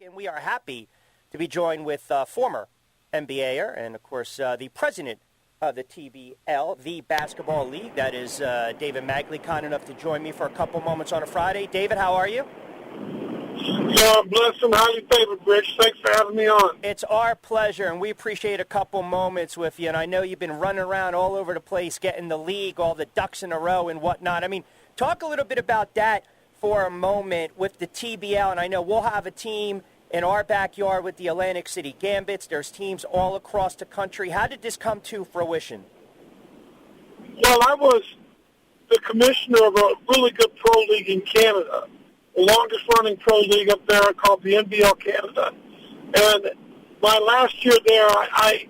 and we are happy to be joined with former NBAer and, of course, the president of the TBL, the Basketball League. That is David Magley, kind enough to join me for a couple moments on a Friday. David, how are you? Blessed and highly favored, Rich. Thanks for having me on. It's our pleasure, and we appreciate a couple moments with you. And I know you've been running around all over the place getting the league, all the ducks in a row and whatnot. I mean, talk a little bit about that for a moment with the TBL. And I know we'll have a team in our backyard with the Atlantic City Gambits. There's teams all across the country. How did this come to fruition? Well, I was the commissioner of a really good pro league in Canada, the longest-running pro league up there called the NBL Canada. And my last year there, I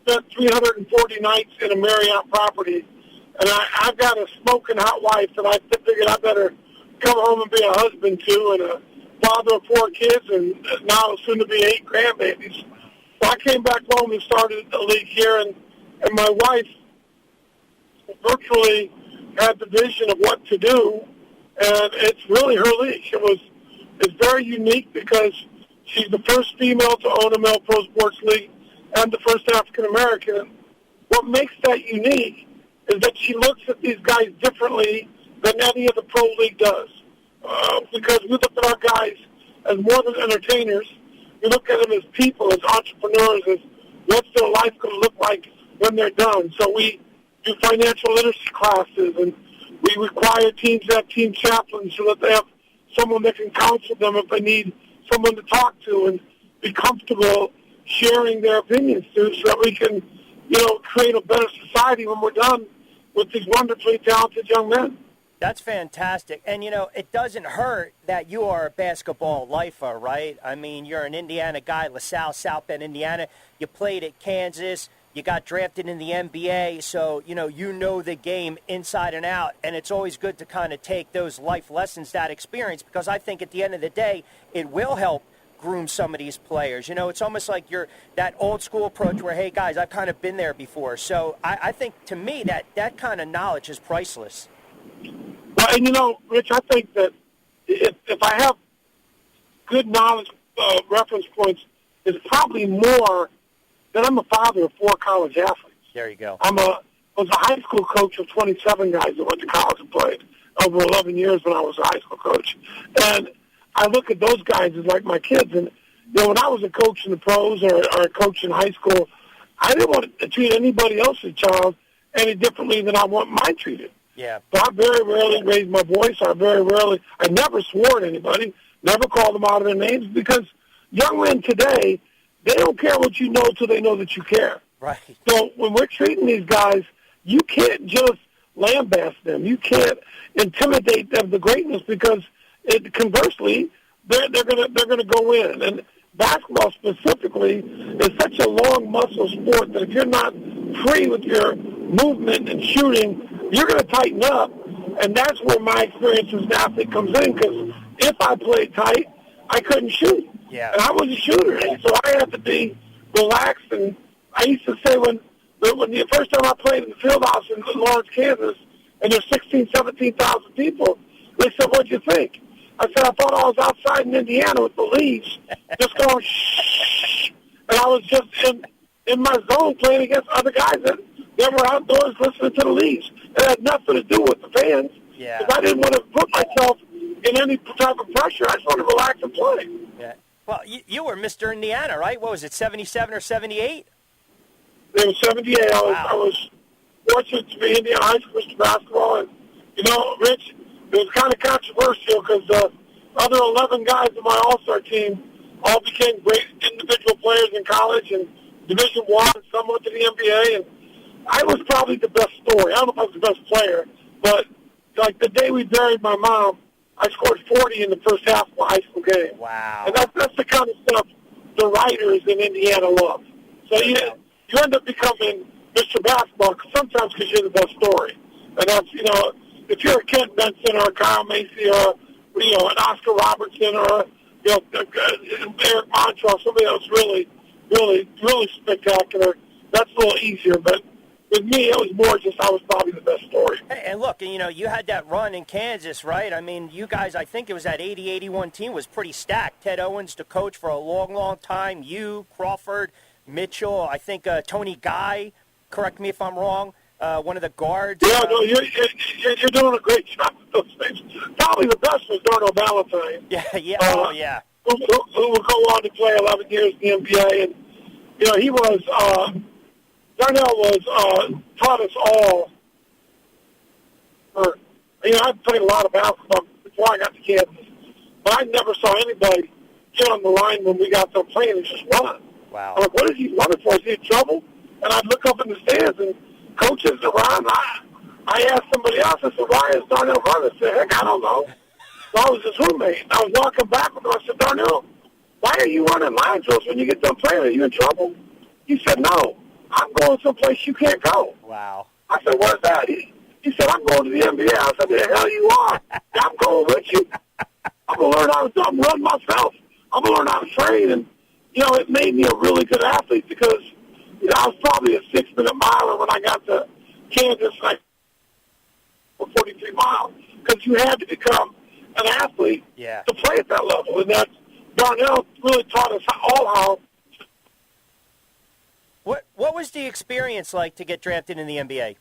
spent 340 nights in a Marriott property. And I've got a smoking hot wife that I figured I better come home and be a husband to, and a father of 4 kids, and now soon to be 8 grandbabies. So I came back home and started the league here, and my wife virtually had the vision of what to do, and it's really her league. It's very unique because she's the first female to own a male pro sports league and the first African American. What makes that unique is that she looks at these guys differently than any other pro league does. Because we look at our guys as more than entertainers. We look at them as people, as entrepreneurs, as what's their life going to look like when they're done. So we do financial literacy classes, and we require teams to have team chaplains so that they have someone that can counsel them if they need someone to talk to and be comfortable sharing their opinions to, so that we can, create a better society when we're done with these wonderfully talented young men. That's fantastic. And, it doesn't hurt that you are a basketball lifer, right? I mean, you're an Indiana guy, LaSalle, South Bend, Indiana. You played at Kansas. You got drafted in the NBA. So, you know the game inside and out. And it's always good to kind of take those life lessons, that experience, because I think at the end of the day, it will help groom some of these players. It's almost like you're that old school approach where, hey, guys, I've kind of been there before. So I think, to me, that kind of knowledge is priceless. Well, and Rich, I think that if I have good knowledge reference points, it's probably more that I'm a father of 4 college athletes. There you go. I was a high school coach of 27 guys that went to college and played over 11 years when I was a high school coach. And I look at those guys as like my kids. And, when I was a coach in the pros or a coach in high school, I didn't want to treat anybody else's child any differently than I want mine treated. Yeah. So I very rarely raised my voice. I never swore at anybody, never called them out of their names, because young men today, they don't care what you know until they know that you care. Right. So when we're treating these guys, you can't just lambaste them. You can't intimidate them to greatness, because conversely, they're gonna go in. And basketball specifically is such a long muscle sport that if you're not free with your movement and shooting, you're going to tighten up, and that's where my experience as an athlete comes in, because if I played tight, I couldn't shoot. Yeah. And I was a shooter, and so I had to be relaxed. And I used to say when the first time I played in the field house in Lawrence, Kansas, and there's 17,000 people, they said, "What'd you think?" I said, "I thought I was outside in Indiana with the leaves, just going shh," and I was just in my zone playing against other guys that were outdoors listening to the leaves. It had nothing to do with the fans. Yeah. Because I didn't want to put myself in any type of pressure. I just wanted to relax and play. Yeah. Well, you were Mr. Indiana, right? What was it, 77 or 78? It was 78. Wow. I was fortunate to be Indiana High School Mr. Basketball. And, Rich, it was kind of controversial because the other 11 guys in my All-Star team all became great individual players in college and Division I, and some went to the NBA, and I was probably the best story. I don't know if I was the best player, but like the day we buried my mom, I scored 40 in the first half of a high school game. Wow. And that's the kind of stuff the writers in Indiana love. So you end up becoming Mr. Basketball sometimes because you're the best story. And that's, if you're a Kent Benson or a Kyle Macy or, an Oscar Robertson or, Eric Montross, somebody else really, really, really spectacular, that's a little easier. But with me, it was more just I was probably the best story. Hey, and look, you know, you had that run in Kansas, right? I mean, you guys, I think it was that 80-81 team was pretty stacked. Ted Owens, the coach for a long, long time. You, Crawford, Mitchell, I think Tony Guy, correct me if I'm wrong, one of the guards. Yeah, no, you're doing a great job with those things. Probably the best was Darnell Valentine. Yeah. Who will go on to play 11 years in the NBA. And, you know, he was, Darnell was, taught us all, you know, I've played a lot of basketball before I got to Kansas, but I never saw anybody get on the line when we got done playing and just run. Wow. I'm like, what is he running for? Is he in trouble? And I'd look up in the stands, and coaches around, I asked somebody else, I said, why is Darnell running? I said, heck, I don't know. So I was his roommate. I was walking back with him. I said, Darnell, why are you running line drills when you get done playing? Are you in trouble? He said, no, I'm going someplace you can't go. Wow. I said, where's that? He said, I'm going to the NBA. I said, the hell you are? I'm going with you. I'm going to learn how to run myself. I'm going to learn how to train. And, you know, it made me a really good athlete because, you know, I was probably a 6-minute miler when I got to Kansas, like 43 miles, because you had to become an athlete to play at that level. And that's, Darnell really taught us all how. What was the experience like to get drafted in the NBA?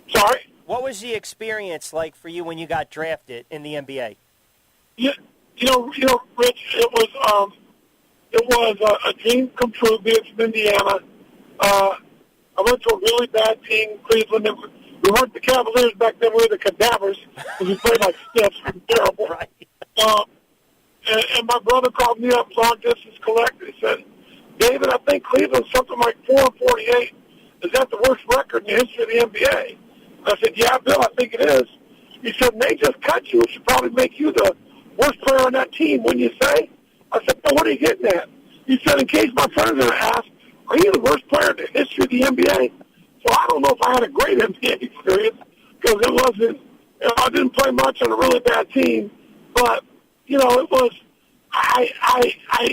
Sorry? What was the experience like for you when you got drafted in the NBA? Yeah, you know, Rich, it was a dream come true being from Indiana. I went to a really bad team, Cleveland. We weren't the Cavaliers back then. We were the Cadavers because we played like stiffs. We were terrible. Right. And my brother called me up, long distance collector. He said, David, I think Cleveland's something like 4-48. Is that the worst record in the history of the NBA? I said, yeah, Bill, I think it is. He said, and they just cut you. It should probably make you the worst player on that team, wouldn't you say? I said, well, what are you getting at? He said, in case my friends are going to ask, are you the worst player in the history of the NBA? So I don't know if I had a great NBA experience because it wasn't, you know, I didn't play much on a really bad team. But, you know, it was, I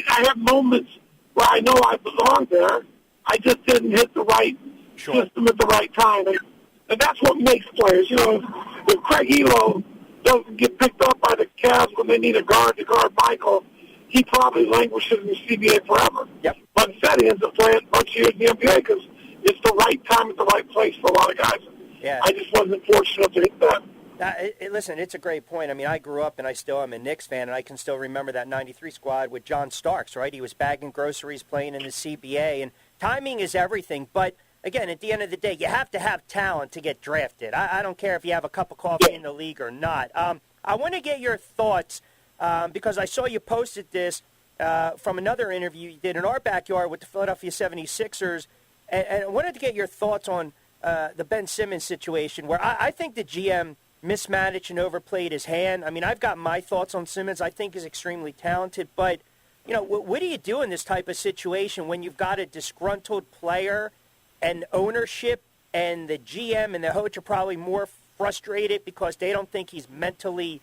had moments where I know I belonged there. I just didn't hit the right system at the right time. And that's what makes players. You know, if Craig Elo doesn't get picked up by the Cavs when they need a guard to guard Michael, he probably languishes in the CBA forever. Yep. But instead, he ends up playing a bunch of years in the NBA because it's the right time at the right place for a lot of guys. Yeah. I just wasn't fortunate enough to hit that. Listen, it's a great point. I mean, I grew up, and I still am a Knicks fan, and I can still remember that 93 squad with John Starks, right? He was bagging groceries, playing in the CBA, and timing is everything. But, again, at the end of the day, you have to have talent to get drafted. I don't care if you have a cup of coffee in the league or not. I want to get your thoughts, because I saw you posted this from another interview you did in our backyard with the Philadelphia 76ers, and I wanted to get your thoughts on the Ben Simmons situation, where I think the GM mismanaged and overplayed his hand. I mean, I've got my thoughts on Simmons. I think he's extremely talented, but, you know, what do you do in this type of situation when you've got a disgruntled player and ownership and the GM and the coach are probably more frustrated because they don't think he's mentally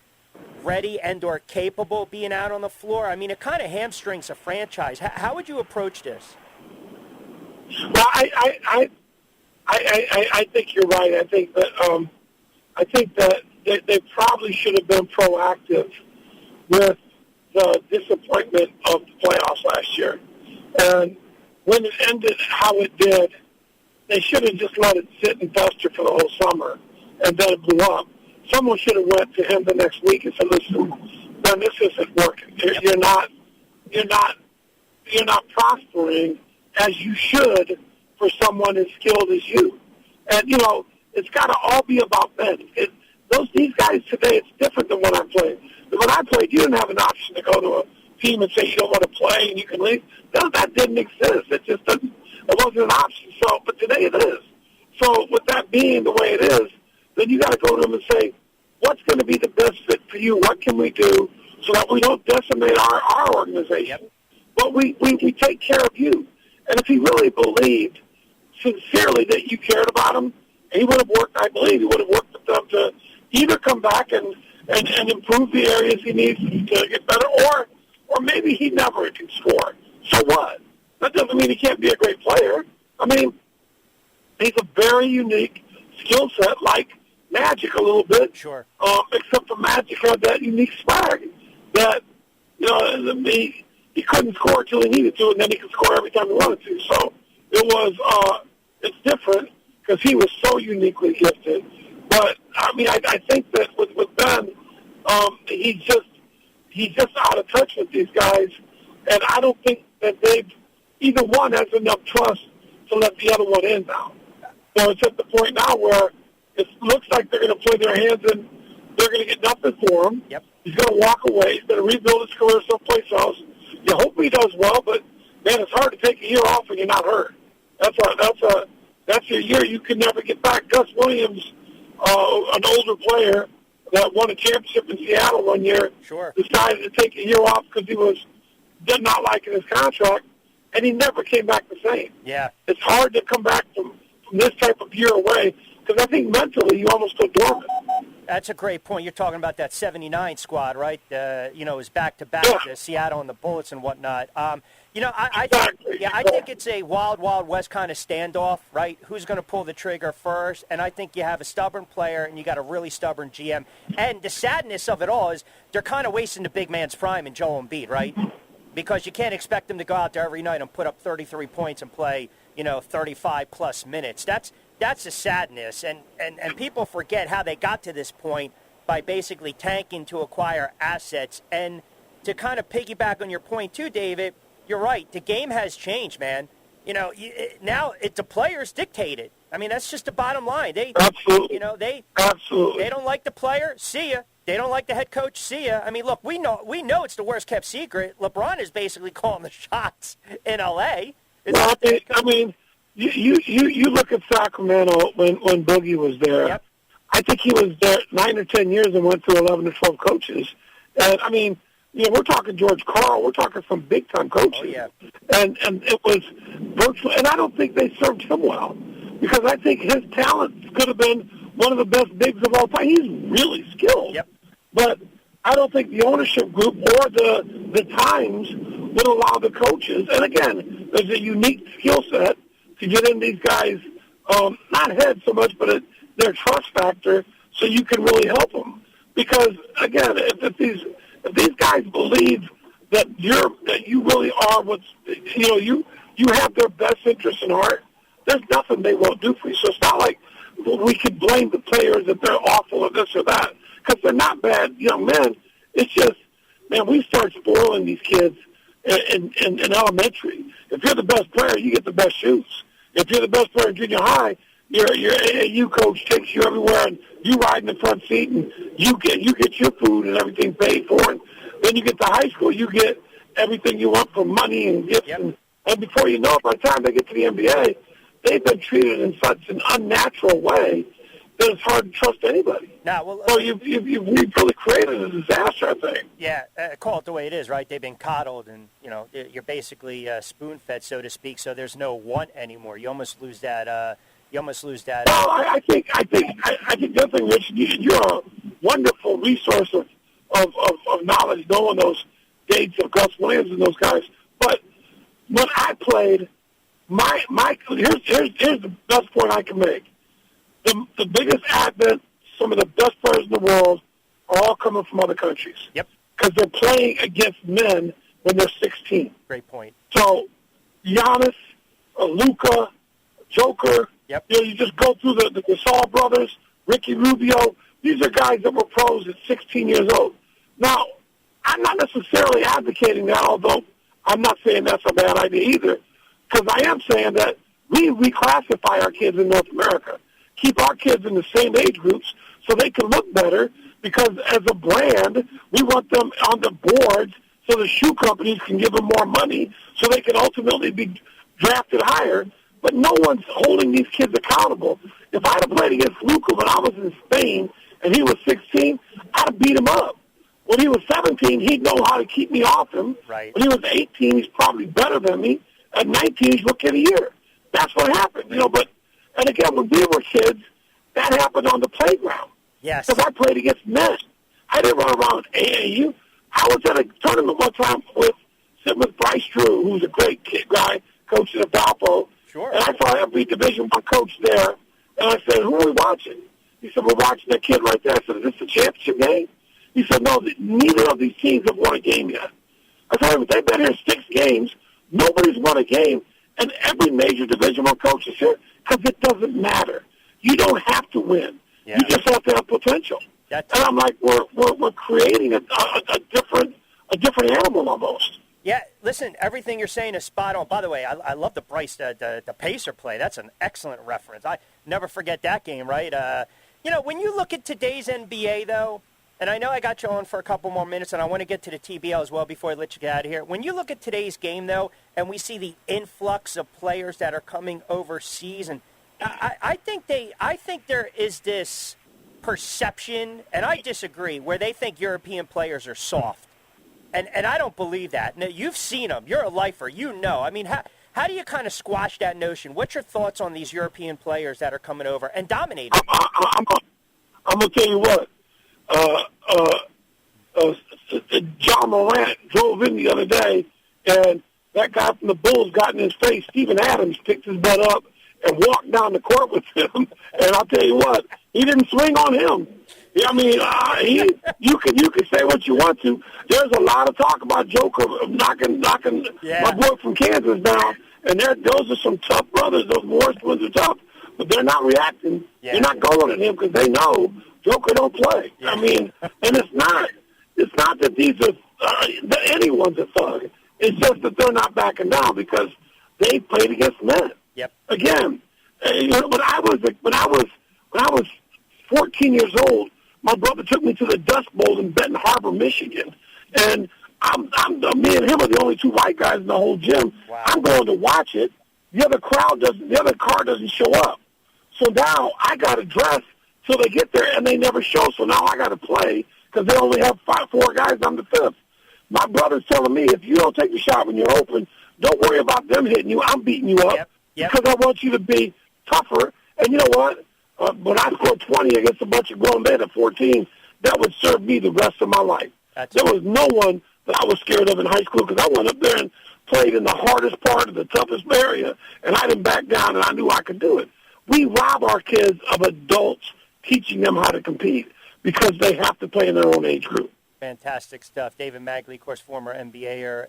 ready and or capable of being out on the floor? I mean, it kind of hamstrings a franchise. How would you approach this? Well, I think you're right. I think that they probably should have been proactive with the disappointment of the playoffs last year. And when it ended how it did, they should have just let it sit and fester for the whole summer, and then it blew up. Someone should have went to him the next week and said, "Listen, Ben, this isn't working. You're not prospering as you should for someone as skilled as you." And you know, it's got to all be about Ben. These guys today, it's different than when I played. When I played, you didn't have an option to go to a team and say you don't want to play and you can leave. That didn't exist. It just didn't. It wasn't an option. So, but today it is. So, with that being the way it is, then you got to go to them and say, what's going to be the best fit for you? What can we do so that we don't decimate our organization? Yep. But we take care of you. And if he really believed sincerely that you cared about him, he would have worked, I believe, he would have worked with them to either come back and improve the areas he needs to get better, or maybe he never can score. So what? That doesn't mean he can't be a great player. I mean, he's a very unique skill set, like Magic a little bit. Sure. Except for Magic had that unique swag that, he couldn't score until he needed to, and then he could score every time he wanted to. So it's different because he was so uniquely gifted. But, I mean, I think that with Ben, he's just out of touch with these guys, and I don't think that either one has enough trust to let the other one in now. So it's at the point now where it looks like they're going to play their hands and they're going to get nothing for him. Yep. He's going to walk away. He's going to rebuild his career someplace else. You hope he does well, but, man, it's hard to take a year off when you're not hurt. That's a year you can never get back. Gus Williams, an older player that won a championship in Seattle one year, sure, decided to take a year off because he did not liking his contract, and he never came back the same. Yeah. It's hard to come back from this type of year away because I think mentally you almost go dormant. That's a great point. You're talking about that 79 squad, right? It was back-to-back, Seattle and the Bullets and whatnot. I think it's a wild, wild west kind of standoff, right? Who's going to pull the trigger first? And I think you have a stubborn player and you got a really stubborn GM. And the sadness of it all is they're kind of wasting the big man's prime in Joel Embiid, right? Because you can't expect him to go out there every night and put up 33 points and play, 35-plus minutes. That's the sadness, and people forget how they got to this point by basically tanking to acquire assets. And to kind of piggyback on your point too, David, you're right. The game has changed, man. Now the players dictate it. I mean, that's just the bottom line. Absolutely. Absolutely. They don't like the player. See ya. They don't like the head coach. See ya. I mean, look, we know it's the worst kept secret. LeBron is basically calling the shots in L.A. You look at Sacramento when Boogie was there. Yep. I think he was there 9 or 10 years and went through 11 or 12 coaches. And, I mean, we're talking George Karl. We're talking some big-time coaches. Oh, yeah. And it was virtually – and I don't think they served him well because I think his talent could have been one of the best bigs of all time. He's really skilled. Yep. But I don't think the ownership group or the Times would allow the coaches – and, again, there's a unique skill set to get in these guys, not head so much, but their trust factor, so you can really help them. Because again, if these guys believe that you really are you have their best interest in heart, there's nothing they won't do for you. So it's not like we could blame the players that they're awful or this or that, because they're not bad young men. It's just, man, we start spoiling these kids in elementary. If you're the best player, you get the best shoes. If you're the best player in junior high, your AAU coach takes you everywhere, and you ride in the front seat, and you get your food and everything paid for. And then you get to high school, you get everything you want from money and gifts. Yep. And before you know it, by the time they get to the NBA, they've been treated in such an unnatural way that it's hard to trust anybody. So you've really created a disaster, I think. Yeah, call it the way it is, right? They've been coddled, and you're basically spoon-fed, so to speak. So there's no want anymore. You almost lose that. Well, I think the other thing, Rich, you're a wonderful resource of knowledge, knowing those dates of Gus Williams and those guys. But when I played, here's the best point I can make. The biggest advent, some of the best players in the world are all coming from other countries. Yep. Because they're playing against men when they're 16. Great point. So, Giannis, Luka, Joker, yep. You just go through the Gasol brothers, Ricky Rubio. These are guys that were pros at 16 years old. Now, I'm not necessarily advocating that, although I'm not saying that's a bad idea either, because I am saying that we reclassify our kids in North America. Keep our kids in the same age groups so they can look better, because as a brand, we want them on the boards so the shoe companies can give them more money so they can ultimately be drafted higher. But no one's holding these kids accountable. If I'd have played against Luka when I was in Spain and he was 16, I'd have beat him up. When he was 17, he'd know how to keep me off him. Right. When he was 18, he's probably better than me. At 19, he's Rookie of the Year. That's what happened, And again, when we were kids, that happened on the playground. Yes. Because I played against men. I didn't run around AAU. I was at a tournament one time sitting with Bryce Drew, who's a great kid guy, coach at Valpo. Sure. And I saw every Division I coach there, and I said, who are we watching? He said, we're watching that kid right there. I said, is this a championship game? He said, no, neither of these teams have won a game yet. I told him, they've been here 6 games. Nobody's won a game, and every major Division I coach is here because it doesn't matter. You don't have to win. Yeah. You just have to have potential. And I'm like, we're creating a different animal almost. Yeah, listen, everything you're saying is spot on. By the way, I love the Bryce, the Pacer play. That's an excellent reference. I never forget that game, right? When you look at today's NBA, though, and I know I got you on for a couple more minutes, and I want to get to the TBL as well before I let you get out of here. When you look at today's game, though, and we see the influx of players that are coming overseas, and I think there is this perception, and I disagree, where they think European players are soft. And I don't believe that. Now, you've seen them. You're a lifer. You know. I mean, how do you kind of squash that notion? What's your thoughts on these European players that are coming over and dominating? I'm going to tell you what. John Morant drove in the other day, and that guy from the Bulls got in his face. Steven Adams picked his butt up and walked down the court with him. And I'll tell you what, he didn't swing on him. I mean, you can say what you want to. There's a lot of talk about Joker knocking my boy from Kansas down, and those are some tough brothers. Those Morris twins are tough, but they're not reacting. Yeah. They're not going at him because they know Joker don't play. Yeah. I mean, and it's not that these are that anyone's a thug. It's just that they're not backing down because they played against men. Yep. Again, when I was 14 years old, my brother took me to the Dust Bowl in Benton Harbor, Michigan, and me and him are the only 2 white guys in the whole gym. Wow. I'm going to watch it. The other car doesn't show up. So now I got to dress till they get there, and they never show. So now I got to play because they only have 4 guys. I'm the 5th. My brother's telling me, if you don't take the shot when you're open, don't worry about them hitting you. I'm beating you up because I want you to be tougher. And you know what? When I scored 20 against a bunch of grown men at 14, that would serve me the rest of my life. There was no one that I was scared of in high school because I went up there and played in the hardest part of the toughest area, and I didn't back down, and I knew I could do it. We rob our kids of adults teaching them how to compete because they have to play in their own age group. Fantastic stuff. David Magley, of course, former NBAer,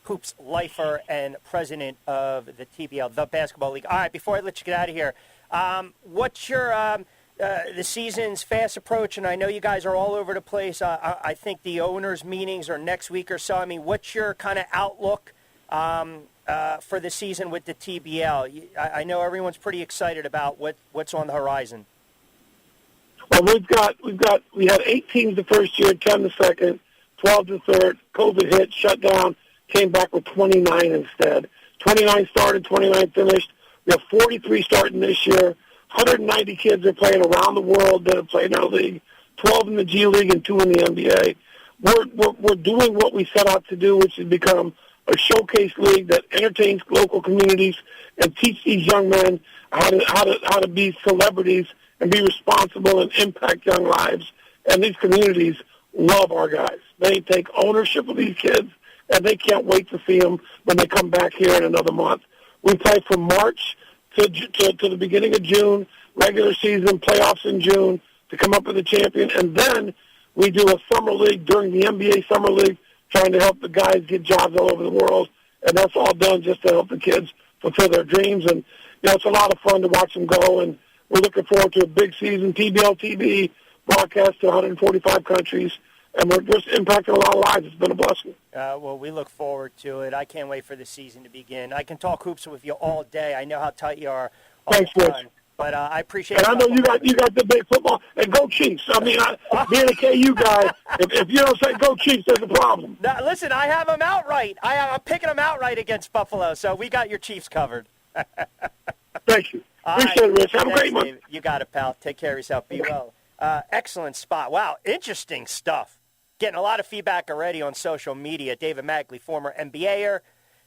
hoops lifer, and president of the TBL, the Basketball League. All right, before I let you get out of here, what's your the season's fast approach? And I know you guys are all over the place. I think the owners' meetings are next week or so. I mean, what's your kind of outlook for the season with the TBL? I know everyone's pretty excited about what's on the horizon. Well, we had 8 teams the first year, 10 the second, 12 the third. COVID hit, shut down, came back with 29 instead. 29 started, 29 finished. We have 43 starting this year. 190 kids are playing around the world that have played in our league, 12 in the G League and 2 in the NBA. We're doing what we set out to do, which is become a showcase league that entertains local communities and teach these young men how to be celebrities and be responsible and impact young lives. And these communities love our guys. They take ownership of these kids, and they can't wait to see them when they come back here in another month. We play from March to the beginning of June, regular season, playoffs in June to come up with a champion. And then we do a summer league during the NBA Summer League, trying to help the guys get jobs all over the world. And that's all done just to help the kids fulfill their dreams. And, it's a lot of fun to watch them go. And we're looking forward to a big season, TBL TV, broadcast to 145 countries. And we're just impacting a lot of lives. It's been a blessing. Well, we look forward to it. I can't wait for the season to begin. I can talk hoops with you all day. I know how tight you are. Thanks, Rich. But I appreciate it. And I know you got the big football. And go Chiefs. I mean, being a KU guy, if you don't say go Chiefs, there's a problem. Now, listen, I have them outright. I'm picking them outright against Buffalo, so we got your Chiefs covered. Thank you. Appreciate it, Rich. Have a great one. You got it, pal. Take care of yourself. Be well. Excellent spot. Wow, interesting stuff. Getting a lot of feedback already on social media. David Magley, former NBAer,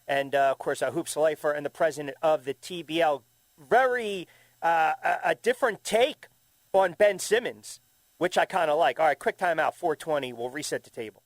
and, of course, a hoops lifer and the president of the TBL. Very a different take on Ben Simmons, which I kind of like. All right, quick timeout, 4:20. We'll reset the table.